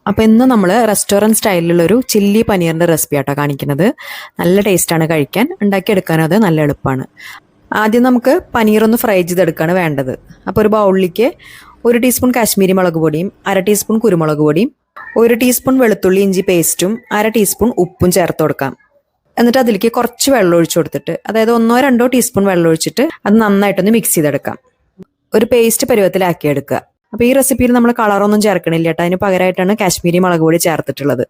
അപ്പോൾ ഇന്ന് നമ്മൾ റെസ്റ്റോറൻറ്റ് സ്റ്റൈലിലുള്ളൊരു ചില്ലി പനീറിൻ്റെ റെസിപ്പി ആട്ടോ കാണിക്കുന്നത്. നല്ല ടേസ്റ്റാണ് കഴിക്കാൻ, ഉണ്ടാക്കിയെടുക്കാനും അത് നല്ല എളുപ്പമാണ്. ആദ്യം നമുക്ക് പനീർ ഒന്ന് ഫ്രൈ ചെയ്തെടുക്കുകയാണ് വേണ്ടത്. അപ്പോൾ ഒരു ബൗളിലേക്ക് 1 ടീസ്പൂൺ കാശ്മീരി മുളക് പൊടിയും 1/2 ടീസ്പൂൺ കുരുമുളക് പൊടിയും 1 ടീസ്പൂൺ വെളുത്തുള്ളി ഇഞ്ചി പേസ്റ്റും 1/2 ടീസ്പൂൺ ഉപ്പും ചേർത്ത് കൊടുക്കാം. എന്നിട്ട് അതിലേക്ക് കുറച്ച് വെള്ളം ഒഴിച്ചു കൊടുത്തിട്ട്, അതായത് 1-2 ടീസ്പൂൺ വെള്ളം ഒഴിച്ചിട്ട് അത് നന്നായിട്ടൊന്ന് മിക്സ് ചെയ്തെടുക്കാം. ഒരു പേസ്റ്റ് പരുവത്തിലാക്കി എടുക്കുക. അപ്പോൾ ഈ റെസിപ്പിയിൽ നമ്മൾ കളറൊന്നും ചേർക്കണില്ല കേട്ടോ. അതിന് പകരമായിട്ടാണ് കാശ്മീരി മുളക് പൊടി ചേർത്തിട്ടുള്ളത്.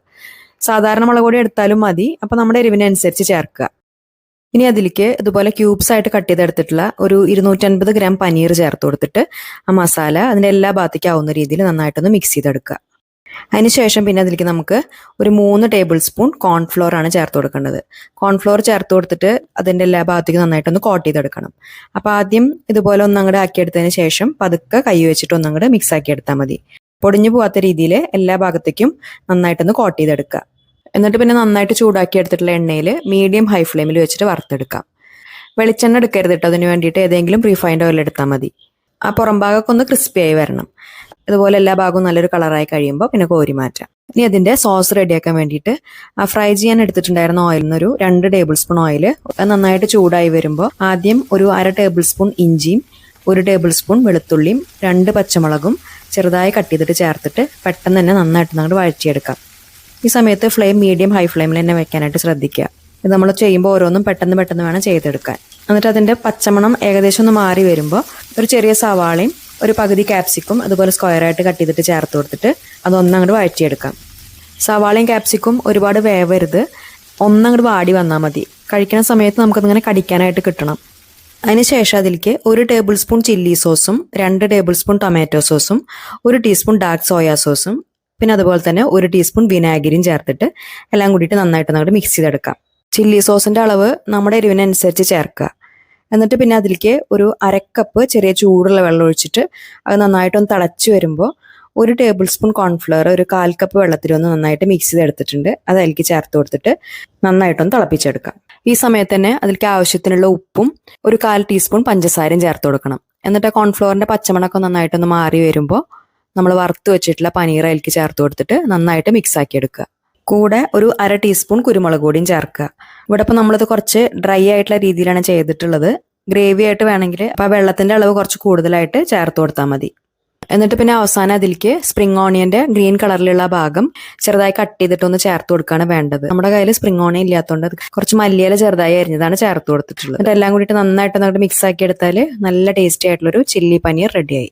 സാധാരണ മുളക് പൊടി എടുത്താലും മതി. അപ്പോൾ നമ്മുടെ എരിവിനനുസരിച്ച് ചേർക്കുക. ഇനി അതിലേക്ക് ഇതുപോലെ ക്യൂബ്സ് ആയിട്ട് കട്ട് ചെയ്തെടുത്തിട്ടുള്ള ഒരു 250 ഗ്രാം പനീർ ചേർത്ത് കൊടുത്തിട്ട് ആ മസാല അതിൻ്റെ എല്ലാ ഭാഗത്തേക്കും ആവുന്ന രീതിയിൽ നന്നായിട്ടൊന്ന് മിക്സ് ചെയ്തെടുക്കുക. അതിനുശേഷം പിന്നെ അതിലേക്ക് നമുക്ക് ഒരു 3 ടേബിൾ സ്പൂൺ കോൺഫ്ലോർ ആണ് ചേർത്ത് കൊടുക്കേണ്ടത്. കോൺഫ്ലോർ ചേർത്ത് കൊടുത്തിട്ട് അതിൻ്റെ എല്ലാ ഭാഗത്തേക്കും നന്നായിട്ടൊന്ന് കോട്ട് ചെയ്തെടുക്കണം. അപ്പോൾ ആദ്യം ഇതുപോലെ ഒന്നങ്ങോട്ട് ആക്കിയെടുത്തതിന് ശേഷം പതുക്കെ കൈ വെച്ചിട്ട് ഒന്നങ്ങോട്ട് മിക്സ് ആക്കി എടുത്താൽ മതി. പൊടിഞ്ഞു പോകാത്ത രീതിയിൽ എല്ലാ ഭാഗത്തേക്കും നന്നായിട്ടൊന്ന് കോട്ട് ചെയ്തെടുക്കുക. എന്നിട്ട് പിന്നെ നന്നായിട്ട് ചൂടാക്കി എടുത്തിട്ടുള്ള എണ്ണയിൽ മീഡിയം ഹൈ ഫ്ലെയിമിൽ വെച്ചിട്ട് വറുത്തെടുക്കാം. വെളിച്ചെണ്ണ എടുക്കരുത് കേട്ടോ. അതിന് വേണ്ടിയിട്ട് ഏതെങ്കിലും റീഫൈൻഡ് ഓയിൽ എടുത്താൽ മതി. ആ പുറം ഭാഗമൊക്കെ ഒന്ന് ക്രിസ്പി ആയി വരണം. ഇതുപോലെ എല്ലാ ഭാഗവും നല്ലൊരു കളറായി കഴിയുമ്പോൾ പിന്നെ കോരി മാറ്റാം. ഇനി അതിൻ്റെ സോസ് റെഡിയാക്കാൻ വേണ്ടിയിട്ട് ഫ്രൈ ചെയ്യാൻ എടുത്തിട്ടുണ്ടായിരുന്ന ഓയിലിൽ നിന്നൊരു 2 ടേബിൾ സ്പൂൺ ഓയിൽ നന്നായിട്ട് ചൂടായി വരുമ്പോൾ ആദ്യം ഒരു 1/2 ടേബിൾ സ്പൂൺ ഇഞ്ചിയും 1 ടേബിൾ സ്പൂൺ വെളുത്തുള്ളിയും 2 പച്ചമുളകും ചെറുതായി കട്ട് ചെയ്തിട്ട് ചേർത്തിട്ട് പെട്ടെന്ന് തന്നെ നന്നായിട്ട് അങ്ങോട്ട് വഴറ്റിയെടുക്കാം. ഈ സമയത്ത് ഫ്ലെയിം മീഡിയം ഹൈ ഫ്ലെയിമിൽ തന്നെ വെക്കാനായിട്ട് ശ്രദ്ധിക്കുക. ഇത് നമ്മൾ ചെയ്യുമ്പോൾ ഓരോന്നും പെട്ടെന്ന് വേണം ചെയ്തെടുക്കാൻ. എന്നിട്ട് അതിൻ്റെ പച്ചമണം ഏകദേശം ഒന്ന് മാറി വരുമ്പോൾ ഒരു ചെറിയ സവാളയും ഒരു പകുതി ക്യാപ്സിക്കും അതുപോലെ സ്ക്വയറായിട്ട് കട്ട് ചെയ്തിട്ട് ചേർത്ത് കൊടുത്തിട്ട് അതൊന്നങ്ങോട്ട് വഴറ്റിയെടുക്കാം. സവാളയും ക്യാപ്സിക്കും ഒരുപാട് വേവരുത്, ഒന്നങ്ങോട്ട് വാടി വന്നാൽ മതി. കഴിക്കുന്ന സമയത്ത് നമുക്കതിങ്ങനെ കടിക്കാനായിട്ട് കിട്ടണം. അതിനുശേഷം അതിലേക്ക് 1 ടേബിൾ സ്പൂൺ ചില്ലി സോസും 2 ടേബിൾ സ്പൂൺ ടൊമാറ്റോ സോസും 1 ടീസ്പൂൺ ഡാർക്ക് സോയാ സോസും പിന്നെ അതുപോലെ തന്നെ 1 ടീസ്പൂൺ വിനാഗിരിയും ചേർത്തിട്ട് എല്ലാം കൂടിയിട്ട് നന്നായിട്ട് അങ്ങോട്ട് മിക്സ് ചെയ്തെടുക്കാം. ചില്ലി സോസിൻ്റെ അളവ് നമ്മുടെ എരിവിനനുസരിച്ച് ചേർക്കുക. എന്നിട്ട് പിന്നെ അതിലേക്ക് ഒരു 1/2 കപ്പ് ചെറിയ ചൂടുള്ള വെള്ളം ഒഴിച്ചിട്ട് അത് നന്നായിട്ടൊന്ന് തിളച്ച് വരുമ്പോൾ 1 ടേബിൾ സ്പൂൺ കോൺഫ്ലവർ ഒരു 1/4 കപ്പ് വെള്ളത്തിലൊന്ന് നന്നായിട്ട് മിക്സ് ചെയ്തെടുത്തിട്ടുണ്ട്. അത് അതിലേക്ക് ചേർത്ത് കൊടുത്തിട്ട് നന്നായിട്ടൊന്ന് തിളപ്പിച്ചെടുക്കാം. ഈ സമയത്ത് തന്നെ അതിലേക്ക് ആവശ്യത്തിനുള്ള ഉപ്പും ഒരു 1/4 ടീസ്പൂൺ പഞ്ചസാരയും ചേർത്ത് കൊടുക്കണം. എന്നിട്ട് ആ കോൺഫ്ലവറിൻ്റെ പച്ചമണക്കം നന്നായിട്ടൊന്ന് മാറി വരുമ്പോൾ നമ്മൾ വറുത്ത് വെച്ചിട്ടുള്ള പനീർ അതിലേക്ക് ചേർത്ത് കൊടുത്തിട്ട് നന്നായിട്ട് മിക്സ് ആക്കി എടുക്കുക. കൂടെ ഒരു 1/2 ടീസ്പൂൺ കുരുമുളക് പൊടിയും ചേർക്കുക. ഇവിടെ ഇപ്പോൾ നമ്മളിത് കുറച്ച് ഡ്രൈ ആയിട്ടുള്ള രീതിയിലാണ് ചെയ്തിട്ടുള്ളത്. ഗ്രേവി ആയിട്ട് വേണമെങ്കിൽ അപ്പോൾ വെള്ളത്തിൻ്റെ അളവ് കുറച്ച് കൂടുതലായിട്ട് ചേർത്ത് കൊടുത്താൽ മതി. എന്നിട്ട് പിന്നെ അവസാനം അതിലേക്ക് സ്പ്രിംഗ് ഓണിയൻ്റെ ഗ്രീൻ കളറിലുള്ള ഭാഗം ചെറുതായി കട്ട് ചെയ്തിട്ടൊന്ന് ചേർത്ത് കൊടുക്കുകയാണ് വേണ്ടത്. നമ്മുടെ കയ്യിൽ സ്പ്രിംഗ് ഓണിയൻ ഇല്ലാത്തതുകൊണ്ട് കുറച്ച് മല്ലിയില ചെറുതായി അരിഞ്ഞതാണ് ചേർത്ത് കൊടുത്തിട്ടുള്ളത്. എന്നിട്ട് എല്ലാം കൂടിയിട്ട് നന്നായിട്ട് മിക്സ് ആക്കി എടുത്താൽ നല്ല ടേസ്റ്റി ആയിട്ടുള്ളൊരു ചില്ലി പനീർ റെഡിയായി.